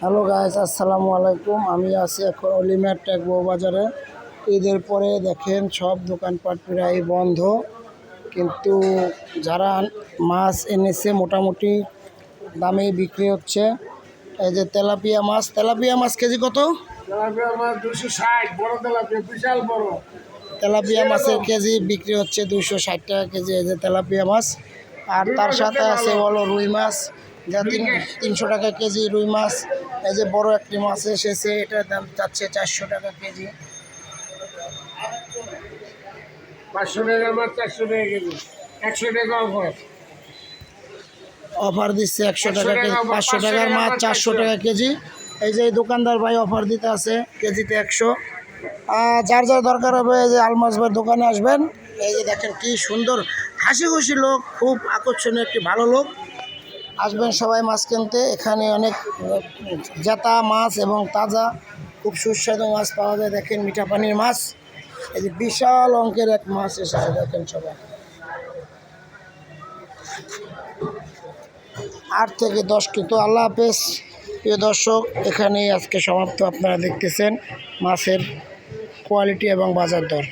Hello guys, আসসালামু আলাইকুম। আমি আছি এখন অলিমার ট্যাগ বাজারে। ঈদের পরে দেখেন সব দোকানপাট প্রায় বন্ধ, কিন্তু যারা মাছ এনেছে মোটামুটি দামে বিক্রি হচ্ছে। এই যে তেলাপিয়া মাছ কেজি কত? তেলাপিয়া মাছ 260, বড় তেলাপিয়া, বিশাল বড়। তেলাপিয়া মাছের কেজি বিক্রি হচ্ছে 260 টাকা কেজি। এই যে তেলাপিয়া মাছ, আর তার সাথে আছে হলো রুই মাছ, যা 300 টাকা কেজি রুই মাছ। এই যে বড় একটি মাছ এসেছে, এটার দাম চাচ্ছে 400 টাকা কেজি। 500 টাকার মাছ 400 টাকা কেজি, 100 টাকা অফার দিচ্ছে 100 টাকা কেজি, 500 500 টাকার টাকার মাছ মাছ 400 টাকা কেজি। এই যে এই দোকানদার ভাই অফার দিতে আছে কেজিতে 100। যার যার দরকার হবে এই যে আলমাস ভাইয়ের দোকানে আসবেন। এই যে দেখেন কি সুন্দর হাসি খুশি লোক, খুব আকর্ষণীয় একটি ভালো লোক। আসবেন সবাই মাছ কিনতে। এখানে অনেক জেতা মাছ এবং তাজা খুব সুস্বাদু মাছ পাওয়া যায়। দেখেন মিঠা পানির মাছ, এই যে বিশাল অঙ্কের এক মাছ এসেছে দেখেন সবাই। 8 থেকে 10 কিন্তু। আল্লাহ হাফেজ প্রিয় দর্শক, এখানেই আজকে সমাপ্ত। আপনারা দেখতেছেন মাছের কোয়ালিটি এবং বাজার দর।